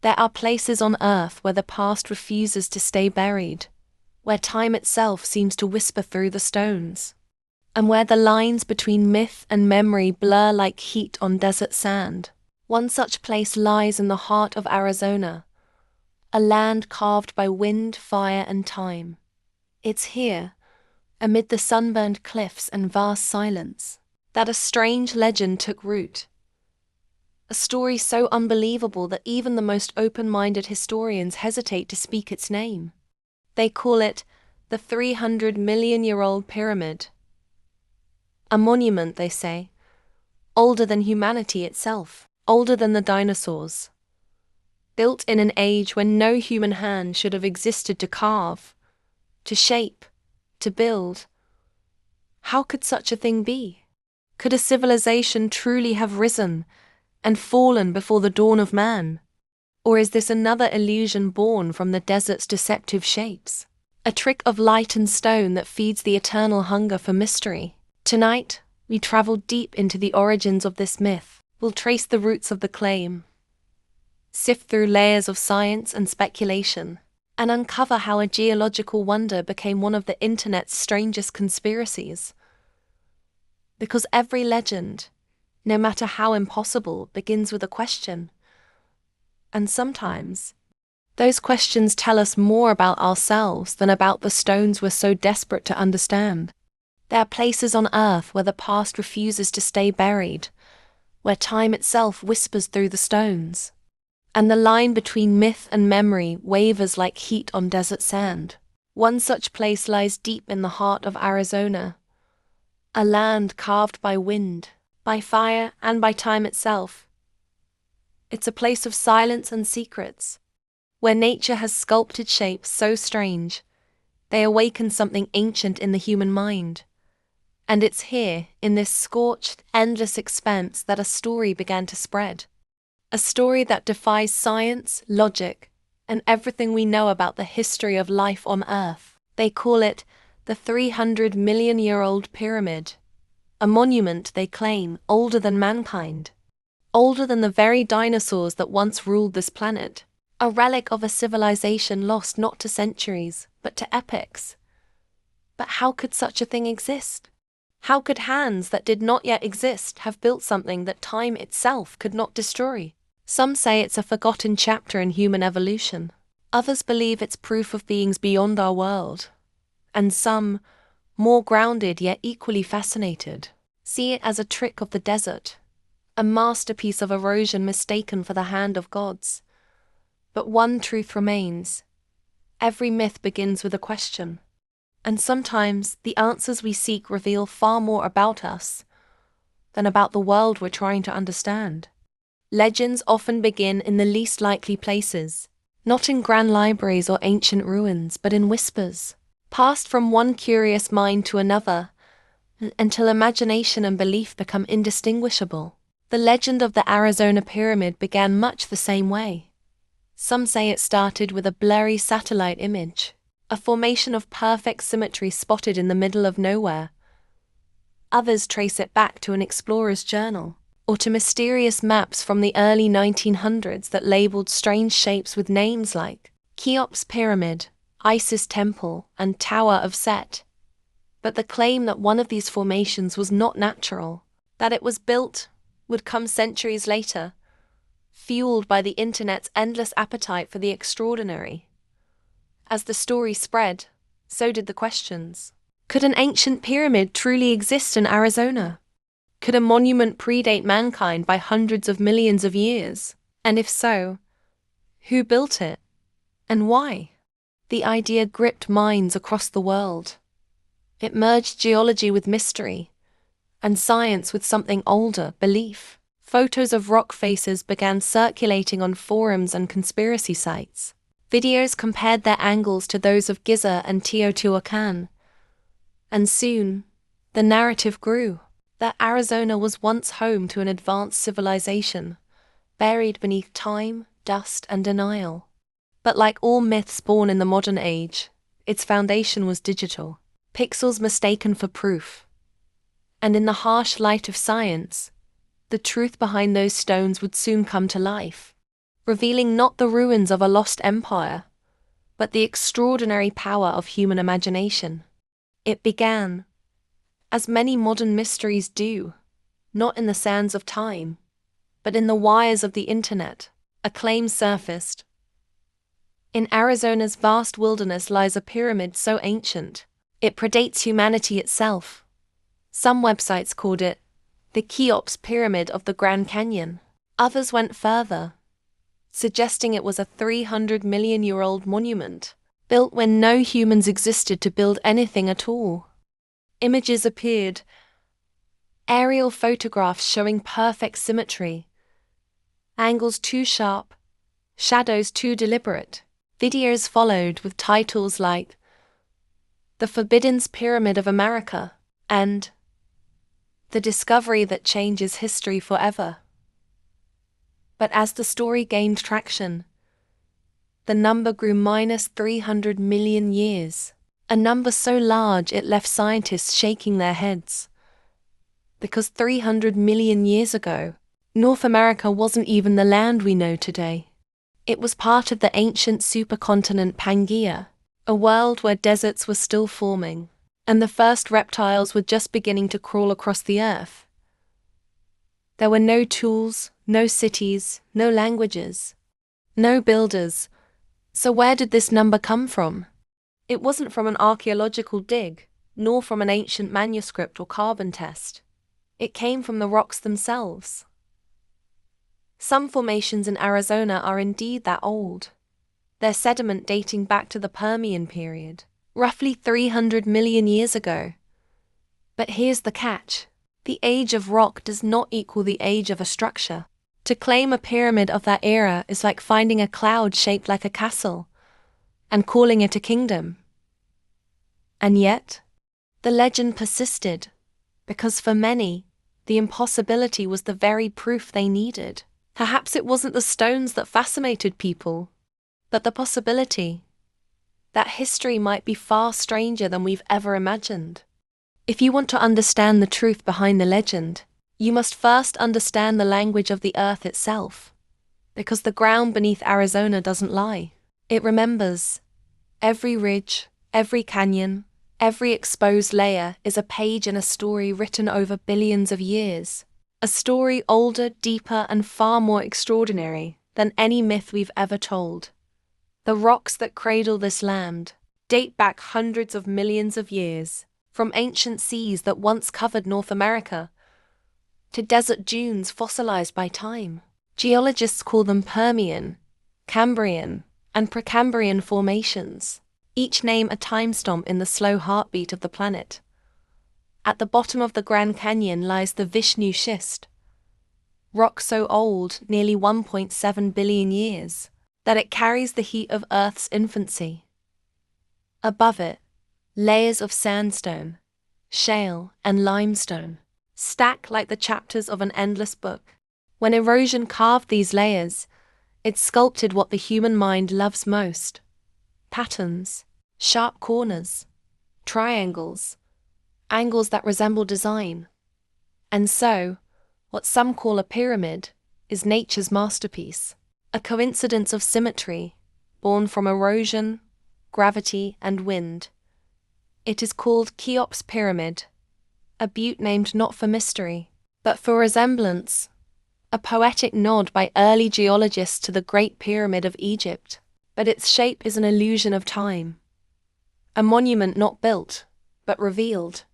There are places on Earth where the past refuses to stay buried, where time itself seems to whisper through the stones, and where the lines between myth and memory blur like heat on desert sand. One such place lies in the heart of Arizona, a land carved by wind, fire, and time. It's here, amid the sunburned cliffs and vast silence, that a strange legend took root. A story so unbelievable that even the most open-minded historians hesitate to speak its name. They call it the 300-million-year-old pyramid. A monument, they say, older than humanity itself, older than the dinosaurs. Built in an age when no human hand should have existed to carve, to shape, to build. How could such a thing be? Could a civilization truly have risen and fallen before the dawn of man? Or is this another illusion born from the desert's deceptive shapes? A trick of light and stone that feeds the eternal hunger for mystery. Tonight, we travel deep into the origins of this myth. We'll trace the roots of the claim, sift through layers of science and speculation, and uncover how a geological wonder became one of the internet's strangest conspiracies. Because every legend, no matter how impossible, begins with a question. And sometimes, those questions tell us more about ourselves than about the stones we're so desperate to understand. There are places on Earth where the past refuses to stay buried, where time itself whispers through the stones, and the line between myth and memory wavers like heat on desert sand. One such place lies deep in the heart of Arizona, a land carved by wind, by fire, and by time itself. It's a place of silence and secrets, where nature has sculpted shapes so strange, they awaken something ancient in the human mind. And it's here, in this scorched, endless expanse, that a story began to spread. A story that defies science, logic, and everything we know about the history of life on Earth. They call it the 300-million-year-old pyramid. A monument, they claim, older than mankind. Older than the very dinosaurs that once ruled this planet. A relic of a civilization lost not to centuries, but to epochs. But how could such a thing exist? How could hands that did not yet exist have built something that time itself could not destroy? Some say it's a forgotten chapter in human evolution. Others believe it's proof of beings beyond our world. And some, more grounded yet equally fascinated, see it as a trick of the desert, a masterpiece of erosion mistaken for the hand of gods. But one truth remains. Every myth begins with a question. And sometimes the answers we seek reveal far more about us than about the world we're trying to understand. Legends often begin in the least likely places, not in grand libraries or ancient ruins, but in whispers, passed from one curious mind to another, until imagination and belief become indistinguishable. The legend of the Arizona Pyramid began much the same way. Some say it started with a blurry satellite image, a formation of perfect symmetry spotted in the middle of nowhere. Others trace it back to an explorer's journal, or to mysterious maps from the early 1900s that labeled strange shapes with names like Cheops Pyramid, Isis Temple, and Tower of Set. But the claim that one of these formations was not natural, that it was built, would come centuries later, fueled by the internet's endless appetite for the extraordinary. As the story spread, so did the questions. Could an ancient pyramid truly exist in Arizona? Could a monument predate mankind by hundreds of millions of years? And if so, who built it? And why? The idea gripped minds across the world. It merged geology with mystery, and science with something older, belief. Photos of rock faces began circulating on forums and conspiracy sites. Videos compared their angles to those of Giza and Teotihuacan. And soon, the narrative grew, that Arizona was once home to an advanced civilization, buried beneath time, dust, and denial. But like all myths born in the modern age, its foundation was digital, pixels mistaken for proof. And in the harsh light of science, the truth behind those stones would soon come to life. revealing not the ruins of a lost empire, but the extraordinary power of human imagination. It began, as many modern mysteries do, not in the sands of time, but in the wires of the internet. A claim surfaced. In Arizona's vast wilderness lies a pyramid so ancient, it predates humanity itself. Some websites called it the Cheops Pyramid of the Grand Canyon. Others went further, suggesting it was a 300-million-year-old monument, built when no humans existed to build anything at all. Images appeared, aerial photographs showing perfect symmetry, angles too sharp, shadows too deliberate. Videos followed with titles like The Forbidden Pyramid of America and The Discovery That Changes History Forever. But as the story gained traction, the number grew minus 300 million years, a number so large it left scientists shaking their heads. Because 300 million years ago, North America wasn't even the land we know today. It was part of the ancient supercontinent Pangaea, a world where deserts were still forming, and the first reptiles were just beginning to crawl across the earth. There were no tools, no cities, no languages, no builders. So where did this number come from? It wasn't from an archaeological dig, nor from an ancient manuscript or carbon test. It came from the rocks themselves. Some formations in Arizona are indeed that old, their sediment dating back to the Permian period, roughly 300 million years ago. But here's the catch. The age of rock does not equal the age of a structure. To claim a pyramid of that era is like finding a cloud shaped like a castle and calling it a kingdom. And yet, the legend persisted, because for many, the impossibility was the very proof they needed. Perhaps it wasn't the stones that fascinated people, but the possibility that history might be far stranger than we've ever imagined. If you want to understand the truth behind the legend, you must first understand the language of the earth itself, because the ground beneath Arizona doesn't lie. It remembers. Every ridge, every canyon, every exposed layer is a page in a story written over billions of years. A story older, deeper, and far more extraordinary than any myth we've ever told. The rocks that cradle this land date back hundreds of millions of years, from ancient seas that once covered North America to desert dunes fossilized by time. Geologists call them Permian, Cambrian, and Precambrian formations, each name a time stamp in the slow heartbeat of the planet. At the bottom of the Grand Canyon lies the Vishnu Schist, rock so old, nearly 1.7 billion years, that it carries the heat of Earth's infancy. Above it, layers of sandstone, shale, and limestone stack like the chapters of an endless book. When erosion carved these layers, it sculpted what the human mind loves most: patterns, sharp corners, triangles, angles that resemble design. And so, what some call a pyramid is nature's masterpiece, a coincidence of symmetry, born from erosion, gravity, and wind. It is called Cheops Pyramid, a butte named not for mystery, but for resemblance, a poetic nod by early geologists to the Great Pyramid of Egypt. But its shape is an illusion of time, a monument not built, but revealed.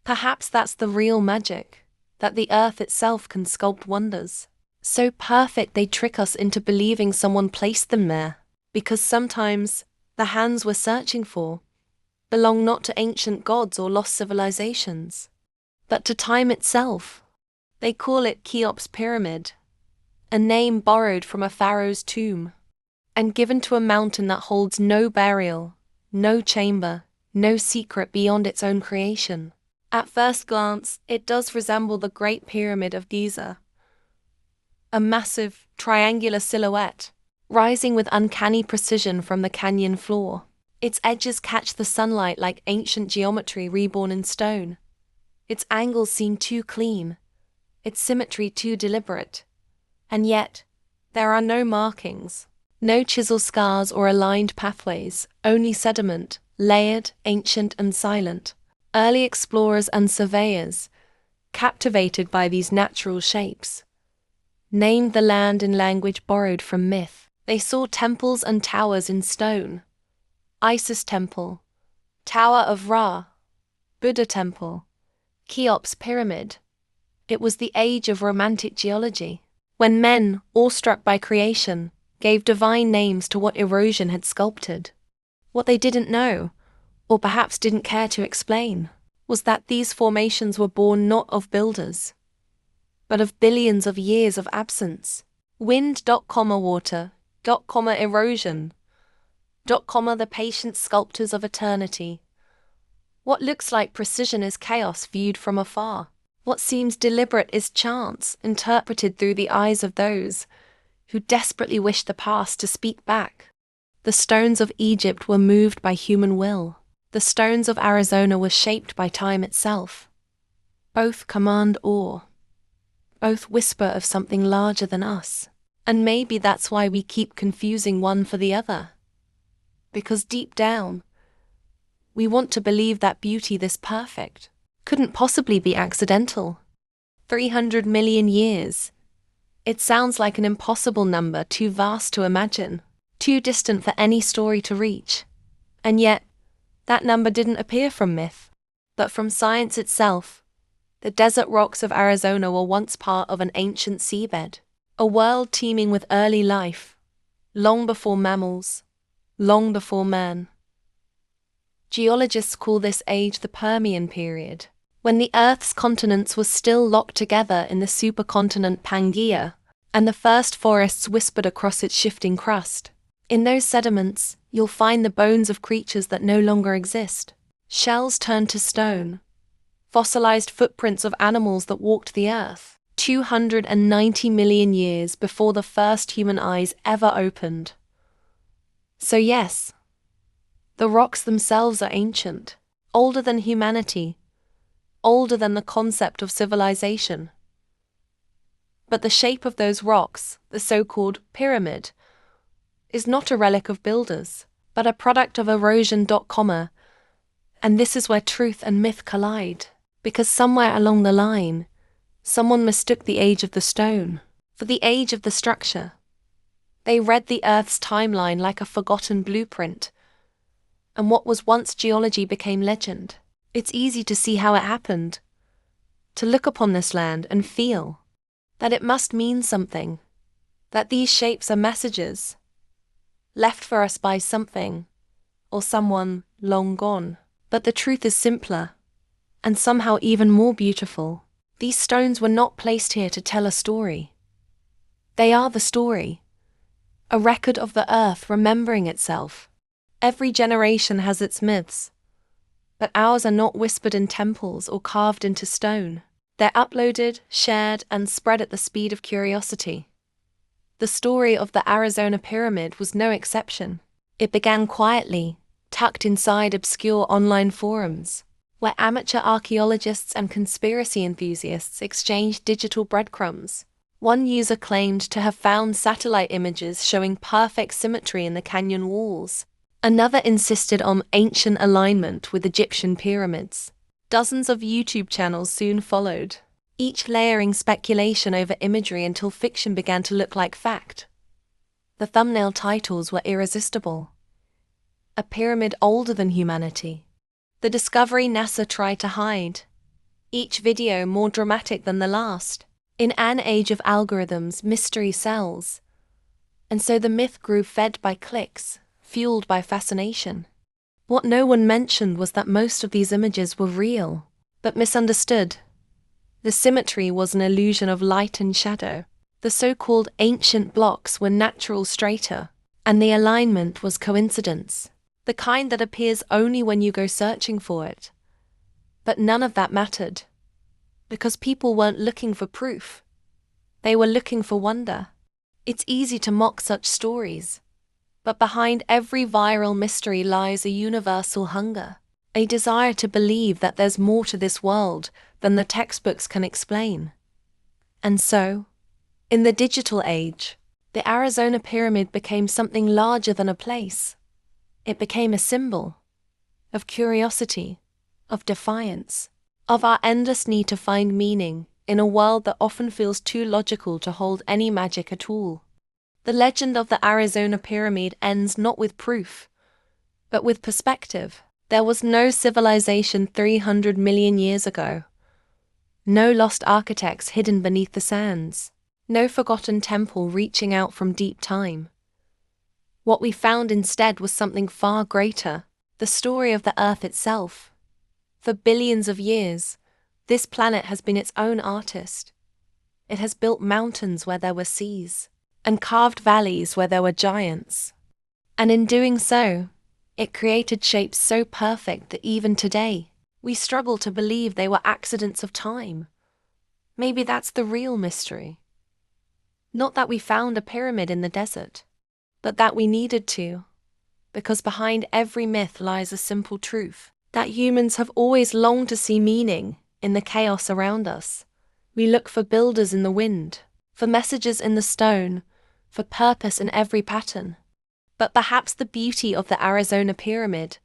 Perhaps that's the real magic, that the earth itself can sculpt wonders, so perfect they trick us into believing someone placed them there, because sometimes the hands we're searching for belong not to ancient gods or lost civilizations, but to time itself. They call it Cheops Pyramid, a name borrowed from a pharaoh's tomb, and given to a mountain that holds no burial, no chamber, no secret beyond its own creation. At first glance, it does resemble the Great Pyramid of Giza, a massive, triangular silhouette, rising with uncanny precision from the canyon floor. Its edges catch the sunlight like ancient geometry reborn in stone. Its angles seem too clean, its symmetry too deliberate. And yet, There are no markings, no chisel scars or aligned pathways, only sediment, layered, ancient and silent. Early explorers and surveyors, captivated by these natural shapes, named the land in language borrowed from myth. They saw temples and towers in stone. Isis Temple, Tower of Ra, Buddha Temple, Cheops Pyramid. It was the age of romantic geology, when men, awestruck by creation, gave divine names to what erosion had sculpted. What they didn't know, or perhaps didn't care to explain, was that these formations were born not of builders, but of billions of years of absence. Wind, water, erosion, the patient sculptors of eternity. What looks like precision is chaos viewed from afar. What seems deliberate is chance, interpreted through the eyes of those who desperately wish the past to speak back. The stones of Egypt were moved by human will. The stones of Arizona were shaped by time itself. Both command awe. Both whisper of something larger than us. And maybe that's why we keep confusing one for the other. Because deep down, we want to believe that beauty this perfect couldn't possibly be accidental. 300 million years. It sounds like an impossible number, too vast to imagine, too distant for any story to reach. And yet, that number didn't appear from myth, but from science itself. The desert rocks of Arizona were once part of an ancient seabed, a world teeming with early life, long before mammals, long before man. Geologists call this age the Permian period, when the Earth's continents were still locked together in the supercontinent Pangaea, and the first forests whispered across its shifting crust. In those sediments, you'll find the bones of creatures that no longer exist, shells turned to stone, fossilized footprints of animals that walked the Earth, 290 million years before the first human eyes ever opened. So yes, the rocks themselves are ancient, older than humanity, older than the concept of civilization. But the shape of those rocks, the so-called pyramid, is not a relic of builders, but a product of erosion. And this is where truth and myth collide, because somewhere along the line, someone mistook the age of the stone for the age of the structure. They read the Earth's timeline like a forgotten blueprint, and what was once geology became legend. It's easy to see how it happened, to look upon this land and feel that it must mean something, that these shapes are messages left for us by something or someone long gone. But the truth is simpler, and somehow even more beautiful. These stones were not placed here to tell a story. They are the story, a record of the Earth remembering itself. Every generation has its myths, but ours are not whispered in temples or carved into stone. They're uploaded, shared, and spread at the speed of curiosity. The story of the Arizona Pyramid was no exception. It began quietly, tucked inside obscure online forums, where amateur archaeologists and conspiracy enthusiasts exchanged digital breadcrumbs. One user claimed to have found satellite images showing perfect symmetry in the canyon walls. Another insisted on ancient alignment with Egyptian pyramids. Dozens of YouTube channels soon followed, each layering speculation over imagery until fiction began to look like fact. The thumbnail titles were irresistible. A pyramid older than humanity. The discovery NASA tried to hide. Each video more dramatic than the last. In an age of algorithms, mystery sells. And so the myth grew, fed by clicks, fueled by fascination. What no one mentioned was that most of these images were real, but misunderstood. The symmetry was an illusion of light and shadow. The so-called ancient blocks were natural strata, and the alignment was coincidence, the kind that appears only when you go searching for it. But none of that mattered, because people weren't looking for proof. They were looking for wonder. It's easy to mock such stories, but behind every viral mystery lies a universal hunger, a desire to believe that there's more to this world than the textbooks can explain. And so, in the digital age, The Arizona Pyramid became something larger than a place. It became a symbol of curiosity, of defiance, of our endless need to find meaning in a world that often feels too logical to hold any magic at all. The legend of the Arizona Pyramid ends not with proof, but with perspective. There was no civilization 300 million years ago. No lost architects hidden beneath the sands. No forgotten temple reaching out from deep time. What we found instead was something far greater, the story of the Earth itself. For billions of years, this planet has been its own artist. It has built mountains where there were seas, and carved valleys where there were giants. And in doing so, it created shapes so perfect that even today, we struggle to believe they were accidents of time. Maybe that's the real mystery. Not that we found a pyramid in the desert, but that we needed to, because behind every myth lies a simple truth, that humans have always longed to see meaning in the chaos around us. We look for builders in the wind, for messages in the stone, for purpose in every pattern. But perhaps the beauty of the Arizona Pyramid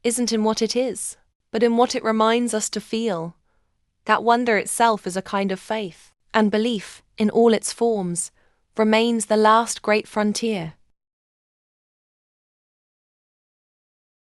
isn't in what it is, but in what it reminds us to feel. That wonder itself is a kind of faith, and belief, in all its forms, remains the last great frontier.